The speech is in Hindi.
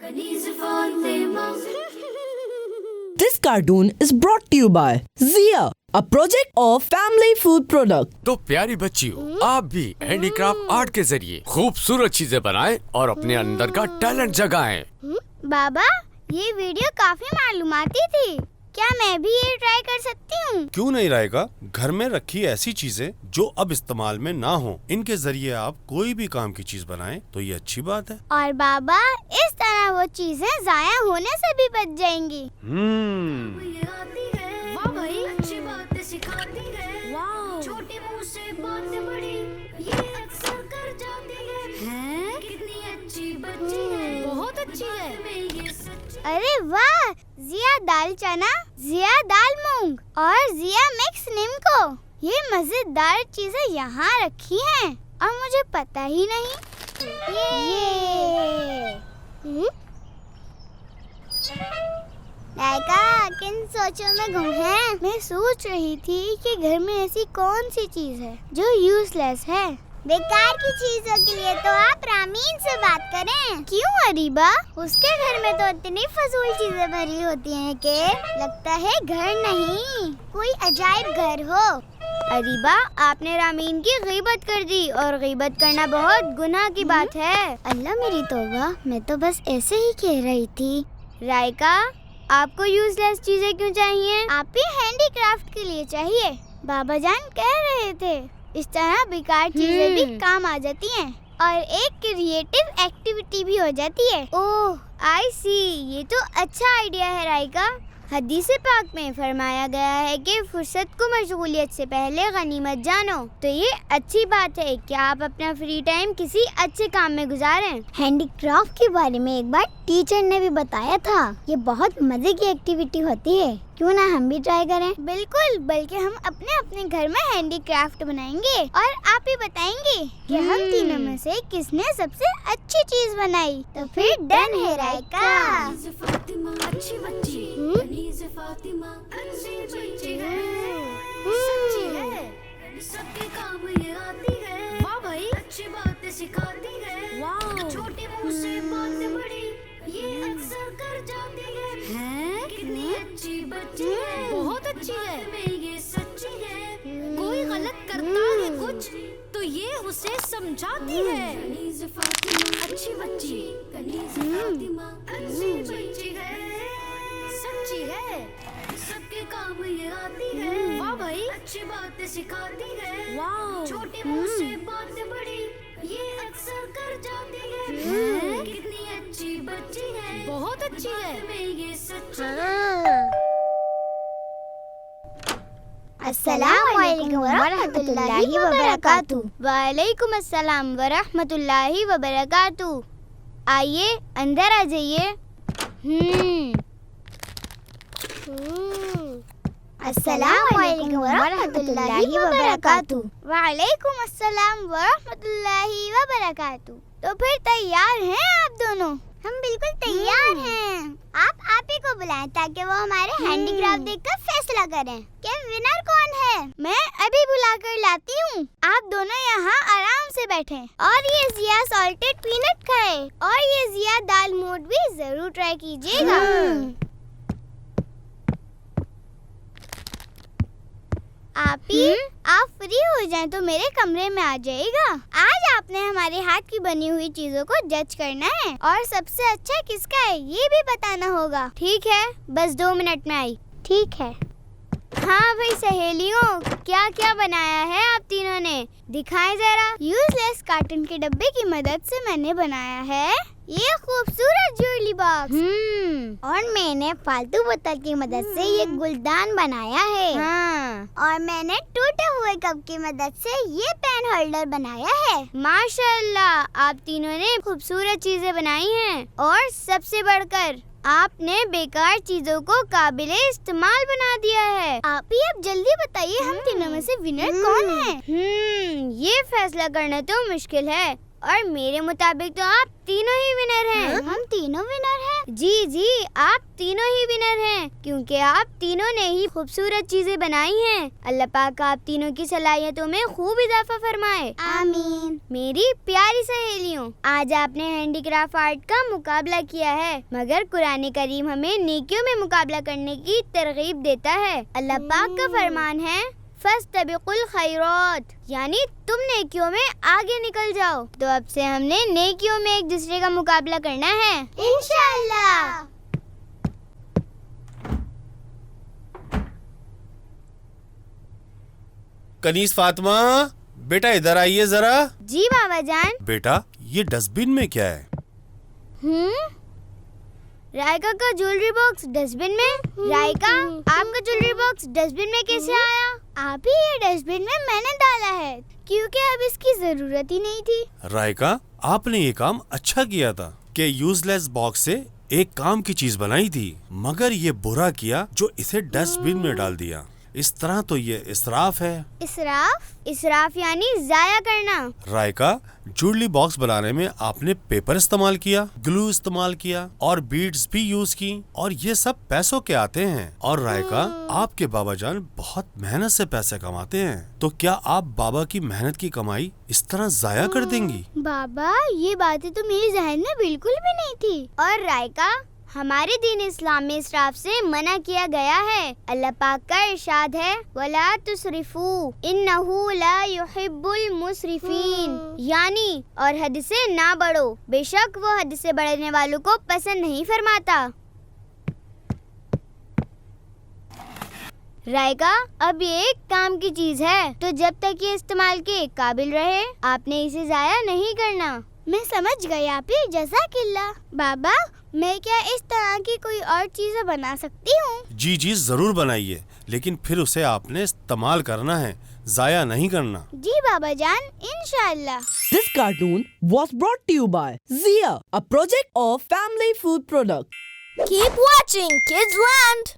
This cartoon is brought to you by Zia, a project of Family Food Product. तो प्यारी बच्चियों, आप भी हैंडीक्राफ्ट आर्ट के जरिए खूबसूरत चीजें बनाएं और अपने अंदर का टैलेंट जगाएं। बाबा, ये वीडियो काफी मालूमाती थी। क्या मैं भी ये ट्राई कर सकती हूँ? क्यों नहीं रहेगा? घर में रखी ऐसी चीजें जो अब इस्तेमाल में ना हो, इनके जरिए आप कोई भी काम की चीज बनाएं तो ये अच्छी बात है। और बाबा, इस तरह वो चीजें जाया होने से भी बच जाएंगी। वाह भाई, अच्छी बातें सिखाती है। वाह, छोटी मुंह से बातें बड़ी, ये अक्सर कर जाती है। कितनी अच्छी बच्ची है, बहुत अच्छी है। अरे वाह, जिया दाल चना, जिया दाल मूंग और जिया मिक्स नीमको, ये मजेदार चीजें यहाँ रखी हैं और मुझे पता ही नहीं। ये लाइका, किन सोचों में गुम है? मैं सोच रही थी कि घर में ऐसी कौन सी चीज है जो यूजलेस है। बेकार की चीजों के लिए तो आप रामीन से बात करें। क्यों अरीबा? उसके घर में तो इतनी फजूल चीजें भरी होती हैं कि लगता है घर नहीं, कोई अजायब घर हो। अरीबा, आपने रामीन की गीबत कर दी और गीबत करना बहुत गुनाह की बात है। अल्लाह मेरी तौबा, मैं तो बस ऐसे ही कह रही थी। राइका, आपको यूजलेस चीजें क्यों चाहिए? आप भी हैंडीक्राफ्ट के लिए चाहिए। बाबा जान कह रहे थे इस तरह बेकार चीजें भी काम आ जाती हैं और एक क्रिएटिव एक्टिविटी भी हो जाती है। ओह, आई सी, ये तो अच्छा आइडिया है राइका। हदीस पाक में फरमाया गया है कि फुर्सत को मशगूलियत से पहले गनीमत जानो। तो ये अच्छी बात है कि आप अपना फ्री टाइम किसी अच्छे काम में गुजारें। हैंडीक्राफ्ट के बारे में एक बार टीचर ने भी बताया था, ये बहुत मजे की एक्टिविटी होती है। क्यों ना हम भी ट्राई करें? बिल्कुल, बल्कि हम अपने अपने घर में हैंडीक्राफ्ट बनाएंगे और आप ही बताएंगे कि हम तीनों में से किसने सबसे अच्छी चीज बनाई। तो फिर डन है राइका। अच्छी बच्ची, फातिमा अच्छी बच्ची है, सच्ची है, सबके काम ये आती है। वाह भाई, अच्छी बातें सिखाती है। वाह, छोटी मुंह से बातें बड़ी, ये अक्सर कर जाती है। कितनी अच्छी बच्ची है, बहुत अच्छी है, ये सच्ची है। कोई गलत करता है कुछ तो ये उसे समझाती है। अच्छी बच्ची, फातिमा अच्छी बच्ची है, सच्ची है, सबके काम ये आती है। वाह भाई, अच्छी बातें सिखाती है। वाह, छोटी मुंह से बातें बड़ी, ये अक्सर कर जाती है। कितनी अच्छी बच्ची है, बहुत अच्छी है, ये सच्ची है। अस्सलामुअलैकुम वरहमतुल्लाहि वबरकातुहू। वालेकुम अस्सलाम वरहमतुल्लाहि वबरकातुहू। आइए अंदर आ जाइए। अस्सलामुअलैकुम वरहमतुल्लाहि वबरकातुहू। वालेकुम अस्सलाम वरहमतुल्लाहि वबरकातुहू। तो फिर तैयार हैं आप दोनों? हम बिल्कुल तैयार हैं। आप ही को बुलाएं ताकि वो हमारे हैंडीक्राफ्ट देखकर फैसला करें कि विनर कौन है। मैं अभी बुलाकर लाती हूँ। आप दोनों यहाँ आराम से बैठें और ये जिया सॉल्टेड पीनट खाए और ये जिया दाल मोट भी जरूर ट्राई कीजिएगा। आप फ्री हो जाएं तो मेरे कमरे में आ जाइएगा। आज आपने हमारे हाथ की बनी हुई चीजों को जज करना है और सबसे अच्छा किसका है ये भी बताना होगा। ठीक है? बस 2 मिनट में आई। ठीक है। हाँ भाई सहेलियों, क्या क्या बनाया है आप तीनों ने? दिखाएं जरा। यूजलेस कार्टून के डब्बे की मदद से मैंने बनाया है ये खूबसूरत ज्वेलरी बॉक्स। और मैंने फालतू बोतल की मदद से ये गुलदान बनाया है। और मैंने टूटे हुए कप की मदद से ये पेन होल्डर बनाया है। माशाल्लाह, आप तीनों ने खूबसूरत चीजें बनाई हैं और सबसे बढ़कर आपने बेकार चीजों को काबिले इस्तेमाल बना दिया है। आप ही अब जल्दी बताइए, हम तीनों में से विनर कौन है? ये फैसला करना तो मुश्किल है और मेरे मुताबिक तो आप तीनों ही विनर हैं। हम तीनों विनर हैं? जी जी, आप तीनों ही विनर हैं, क्योंकि आप तीनों ने ही खूबसूरत चीजें बनाई हैं। अल्लाह पाक आप तीनों की सलाहियतों में खूब इजाफा फरमाए। आमीन। मेरी प्यारी सहेलियों, आज आपने हैंडीक्राफ्ट आर्ट का मुकाबला किया है, मगर कुरान करीम हमें नेकियों में मुकाबला करने की तरगीब देता है। अल्लाह पाक का फरमान है, फस्तबिकुल खैरात, यानी तुम नेकियों में आगे निकल जाओ। तो अब से हमने नेकियों में एक दूसरे का मुकाबला करना है, इंशाअल्लाह। कनीज फातिमा, बेटा इधर आइए जरा। जी बाबा जान। बेटा, ये डस्टबिन में क्या है? रायका का ज्वेलरी बॉक्स डस्टबिन में। रायका, आपका ज्वेलरी बॉक्स डस्टबिन में कैसे आया? आप ही ये डस्टबिन में मैंने डाला है, क्योंकि अब इसकी जरूरत ही नहीं थी। रायका, आपने ये काम अच्छा किया था कि यूजलेस बॉक्स से एक काम की चीज बनाई थी, मगर ये बुरा किया जो इसे डस्टबिन में डाल दिया। इस तरह तो ये इसराफ है। इसराफ? इसराफ यानी जाया करना। रायका, ज्वेलरी बॉक्स बनाने में आपने पेपर इस्तेमाल किया, ग्लू इस्तेमाल किया और बीड्स भी यूज की, और ये सब पैसों के आते हैं। और रायका, आपके बाबा जान बहुत मेहनत से पैसे कमाते हैं, तो क्या आप बाबा की मेहनत की कमाई इस तरह जाया कर देंगी? बाबा, ये बातें तो मेरे जहन में बिल्कुल भी नहीं थी। और रायका, हमारे दीन इस्लाम में इसराफ से मना किया गया है। अल्लाह पाक का इरशाद है, वला तुसरिफू इन्नहू ला युहिब्बुल मुसरिफीन, यानी और हद से ना बढ़ो, बेशक वो हद से बढ़ने वालों को पसंद नहीं फरमाता। रायका, अब ये एक काम की चीज है, तो जब तक ये इस्तेमाल के काबिल रहे आपने इसे जाया नहीं करना। मैं समझ गई आपी, जज़ाकिल्लाह। बाबा, मैं क्या इस तरह की कोई और चीजें बना सकती हूँ? जी जी जरूर बनाइए, लेकिन फिर उसे आपने इस्तेमाल करना है, जाया नहीं करना। जी बाबा जान, इंशाअल्लाह। This cartoon was brought to you by Zia, a project of Family Food Product. Keep watching Kids Land!